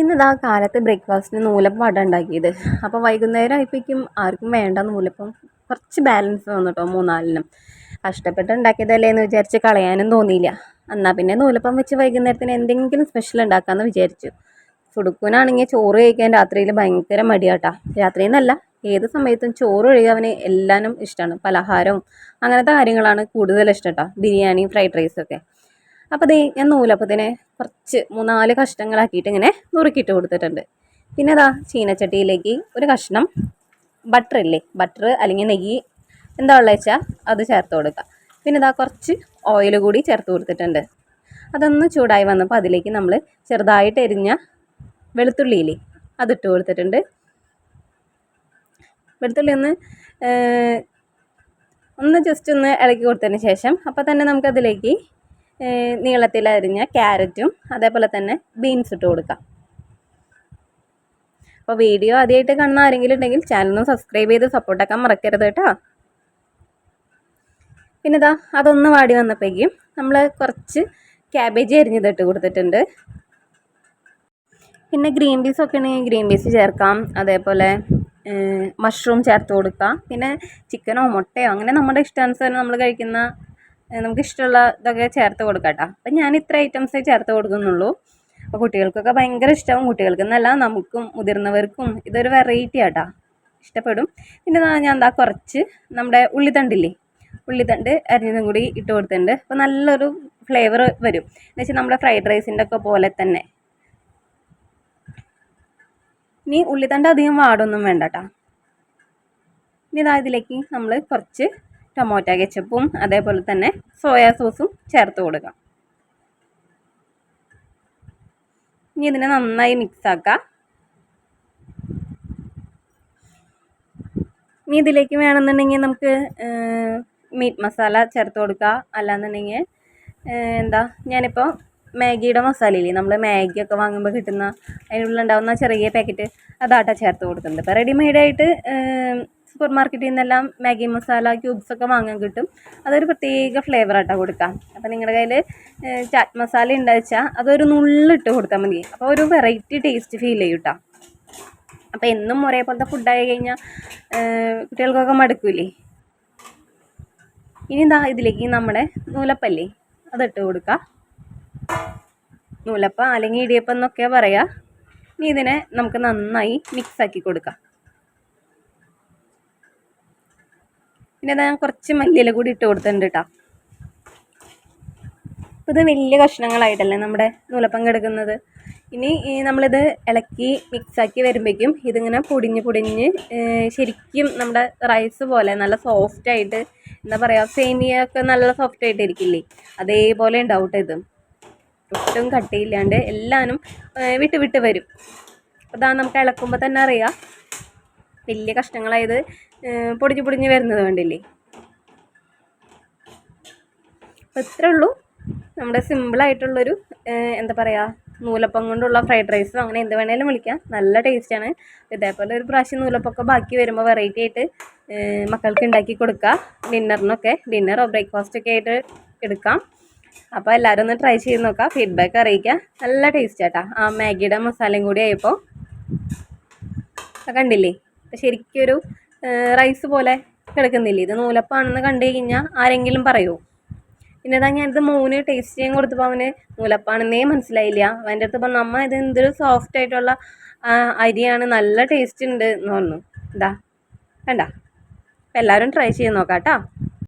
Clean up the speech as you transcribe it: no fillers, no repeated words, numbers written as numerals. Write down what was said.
ഇന്നിതാ കാലത്ത് ബ്രേക്ക്ഫാസ്റ്റിന് നൂലപ്പം അട ഉണ്ടാക്കിയത്. അപ്പോൾ വൈകുന്നേരം ആയപ്പോഴേക്കും ആർക്കും വേണ്ട നൂലപ്പം. കുറച്ച് ബാലൻസ് വന്നു കേട്ടോ, മൂന്നാലിനും. കഷ്ടപ്പെട്ട് ഉണ്ടാക്കിയതല്ലേ എന്ന് വിചാരിച്ച് കളയാനും തോന്നിയില്ല. എന്നാൽ പിന്നെ നൂലപ്പം വെച്ച് വൈകുന്നേരത്തിന് എന്തെങ്കിലും സ്പെഷ്യൽ ഉണ്ടാക്കാമെന്ന് വിചാരിച്ചു. സുടുക്കൂനാണെങ്കിൽ ചോറ് കഴിക്കാൻ രാത്രിയിൽ ഭയങ്കര മടിയാട്ടാ. രാത്രിയിൽ നിന്നല്ല, ഏത് സമയത്തും ചോറ് ഒഴികെ അവന് എല്ലാനും ഇഷ്ടമാണ്. പലഹാരവും അങ്ങനത്തെ കാര്യങ്ങളാണ് കൂടുതൽ ഇഷ്ടം കേട്ടോ. ബിരിയാണി, ഫ്രൈഡ് റൈസൊക്കെ. അപ്പോൾ ദേ ഞാൻ നൂലപ്പത്തിനെ കുറച്ച് 3-4 കഷ്ണങ്ങളാക്കിയിട്ട് ഇങ്ങനെ നുറുക്കിയിട്ട് കൊടുത്തിട്ടുണ്ട്. പിന്നെ അതാ ചീനച്ചട്ടിയിലേക്ക് ഒരു കഷ്ണം ബട്ടർ ഇല്ലേ, ബട്ടർ അല്ലെങ്കിൽ നെയ്യ് എന്താ ഉള്ളത് വെച്ചാൽ അത് ചേർത്ത് കൊടുക്കുക. പിന്നെ ഇതാ കുറച്ച് ഓയിൽ കൂടി ചേർത്ത് കൊടുത്തിട്ടുണ്ട്. അതൊന്ന് ചൂടായി വന്നപ്പോൾ അതിലേക്ക് നമ്മൾ ചെറുതായിട്ട് എരിഞ്ഞ വെളുത്തുള്ളിയില്ലേ അതിട്ട് കൊടുത്തിട്ടുണ്ട്. വെളുത്തുള്ളി ഒന്ന് ജസ്റ്റ് ഒന്ന് ഇളക്കി കൊടുത്തതിന് ശേഷം അപ്പോൾ തന്നെ നമുക്കതിലേക്ക് നീളത്തിൽ അരിഞ്ഞ ക്യാരറ്റും അതേപോലെ തന്നെ ബീൻസ് ഇട്ട് കൊടുക്കാം. അപ്പോൾ വീഡിയോ ആദ്യമായിട്ട് കാണുന്ന ആരെങ്കിലും ഉണ്ടെങ്കിൽ ചാനൽ സബ്സ്ക്രൈബ് ചെയ്ത് സപ്പോർട്ടാക്കാൻ മറക്കരുത് കേട്ടോ. പിന്നെ ഇതാ അതൊന്ന് വാടി വന്നപ്പോഴേക്കും നമ്മൾ കുറച്ച് ക്യാബേജ് അരിഞ്ഞതിട്ട് കൊടുത്തിട്ടുണ്ട്. പിന്നെ ഗ്രീൻ പീസ് ഒക്കെ ഉണ്ടെങ്കിൽ ഗ്രീൻ പീസ് ചേർക്കാം. അതേപോലെ മഷ്റൂം ചേർത്ത് കൊടുക്കാം. പിന്നെ ചിക്കനോ മുട്ടയോ അങ്ങനെ നമ്മുടെ ഇഷ്ടാനുസരണം നമ്മൾ കഴിക്കുന്ന നമുക്കിഷ്ടമുള്ള ഇതൊക്കെ ചേർത്ത് കൊടുക്കാം കേട്ടോ. അപ്പം ഞാൻ ഇത്ര ഐറ്റംസേ ചേർത്ത് കൊടുക്കുന്നുള്ളൂ. അപ്പോൾ കുട്ടികൾക്കൊക്കെ ഭയങ്കര ഇഷ്ടമാവും. കുട്ടികൾക്കെന്നല്ല, നമുക്കും മുതിർന്നവർക്കും ഇതൊരു വെറൈറ്റി ആട്ടോ, ഇഷ്ടപ്പെടും. പിന്നെ ഞാൻ എന്താ കുറച്ച് നമ്മുടെ ഉള്ളിത്തണ്ടില്ലേ, ഉള്ളിത്തണ്ട് അരിഞ്ഞതും കൂടി ഇട്ട് കൊടുത്തിട്ടുണ്ട്. അപ്പോൾ നല്ലൊരു ഫ്ലേവർ വരും. എന്ന് വെച്ചാൽ നമ്മുടെ ഫ്രൈഡ് റൈസിൻ്റെ ഒക്കെ പോലെ തന്നെ. ഇനി ഉള്ളിത്തണ്ട് അധികം വാടൊന്നും വേണ്ട കേട്ടോ. ഇനി ഇതാ ഇതിലേക്ക് നമ്മൾ കുറച്ച് ടൊമാറ്റോ കെച്ചപ്പും അതേപോലെ തന്നെ സോയാ സോസും ചേർത്ത് കൊടുക്കാം. ഇനി ഇതിനെ നന്നായി മിക്സ് ആക്കാം. ഇനി ഇതിലേക്ക് വേണമെന്നുണ്ടെങ്കിൽ നമുക്ക് മീറ്റ് മസാല ചേർത്ത് കൊടുക്കുക. അല്ലാന്നുണ്ടെങ്കിൽ ഞാനിപ്പോൾ മാഗിയുടെ മസാലയില്ലേ, നമ്മൾ മാഗിയൊക്കെ വാങ്ങുമ്പോൾ കിട്ടുന്ന അതിനുള്ളിലുണ്ടാവുന്ന ചെറിയ പാക്കറ്റ് അതാട്ടാ ചേർത്ത് കൊടുക്കുന്നത്. ഇപ്പോൾ റെഡിമെയ്ഡായിട്ട് സൂപ്പർ മാർക്കറ്റിൽ നിന്നെല്ലാം മാഗി മസാല ക്യൂബ്സൊക്കെ വാങ്ങാൻ കിട്ടും. അതൊരു പ്രത്യേക ഫ്ലേവറായിട്ടാണ് കൊടുക്കാം. അപ്പോൾ നിങ്ങളുടെ കയ്യിൽ ചാറ്റ് മസാല ഉണ്ടാച്ചാൽ അതൊരു നുള്ളിട്ട് കൊടുത്താൽ മതി. അപ്പോൾ ഒരു വെറൈറ്റി ടേസ്റ്റ് ഫീൽ ചെയ്യും കേട്ടോ. അപ്പോൾ എന്നും ഒരേപോലത്തെ ഫുഡായി കഴിഞ്ഞാൽ കുട്ടികൾക്കൊക്കെ മടുക്കൂലേ. ഇനി എന്താ ഇതിലേക്ക് നമ്മുടെ നൂലപ്പല്ലേ അതിട്ട് കൊടുക്കുക. നൂലപ്പം അല്ലെങ്കിൽ ഇടിയപ്പം എന്നൊക്കെ പറയാം. ഇനി ഇതിനെ നമുക്ക് നന്നായി മിക്സാക്കി കൊടുക്കാം. പിന്നെ ഞാൻ കുറച്ച് മല്ലിയില കൂടി ഇട്ട് കൊടുത്തിട്ടുണ്ട് കേട്ടോ. ഇത് വലിയ കഷ്ണങ്ങളായിട്ടല്ലേ നമ്മുടെ നൂലപ്പം കിടക്കുന്നത്. ഇനി നമ്മളിത് ഇളക്കി മിക്സാക്കി വരുമ്പോഴേക്കും ഇതിങ്ങനെ പൊടിഞ്ഞ് ശരിക്കും നമ്മുടെ റൈസ് പോലെ നല്ല സോഫ്റ്റായിട്ട്, എന്താ പറയുക, സേമിയൊക്കെ നല്ല സോഫ്റ്റായിട്ട് ഇരിക്കില്ലേ, അതേപോലെ ഉണ്ടാവും കേട്ടോ. ഇത് ഒട്ടും കട്ടിയില്ലാണ്ട് എല്ലാനും വിട്ട് വരും. അപ്പോൾ നമുക്ക് ഇളക്കുമ്പോൾ തന്നെ അറിയാം വലിയ കഷ്ണങ്ങളായത് പൊടിഞ്ഞ് വരുന്നത് കണ്ടില്ലേ. അപ്പോൾ ഇത്രേ ഉള്ളൂ നമ്മുടെ സിമ്പിളായിട്ടുള്ളൊരു എന്താ പറയുക, നൂലപ്പം കൊണ്ടുള്ള ഫ്രൈഡ് റൈസും അങ്ങനെ എന്ത് വേണേലും വിളിക്കാം. നല്ല ടേസ്റ്റാണ്. ഇതേപോലെ ഒരു പ്രാവശ്യം നൂലപ്പമൊക്കെ ബാക്കി വരുമ്പോൾ വെറൈറ്റി ആയിട്ട് മക്കൾക്ക് ഉണ്ടാക്കി കൊടുക്കുക. ഡിന്നറോ ബ്രേക്ക്ഫാസ്റ്റൊക്കെ ആയിട്ട് എടുക്കാം. അപ്പോൾ എല്ലാവരും ഒന്ന് ട്രൈ ചെയ്ത് നോക്കാം, ഫീഡ്ബാക്ക് അറിയിക്കുക. നല്ല ടേസ്റ്റ് ആട്ടാ. ആ മാഗിയുടെ മസാലയും കൂടി ആയപ്പോൾ കണ്ടില്ലേ, ശരിക്കും ഒരു റൈസ് പോലെ കിടക്കുന്നില്ലേ. ഇത് നൂലപ്പാണെന്ന് കണ്ടു കഴിഞ്ഞാൽ ആരെങ്കിലും പറയുമോ? പിന്നെ ഞാനിത് മോന് ടേസ്റ്റ് ചെയ്യാൻ കൊടുത്തപ്പോൾ അവന് നൂലപ്പാണെന്നേ മനസ്സിലായില്ല. അവൻ്റെ അടുത്ത് പറഞ്ഞു, അമ്മ ഇത് എന്തൊരു സോഫ്റ്റ് ആയിട്ടുള്ള അരിയാണ്, നല്ല ടേസ്റ്റ് ഉണ്ട് എന്ന് പറഞ്ഞു. കണ്ട. എല്ലാവരും ട്രൈ ചെയ്ത് നോക്കാം കേട്ടോ.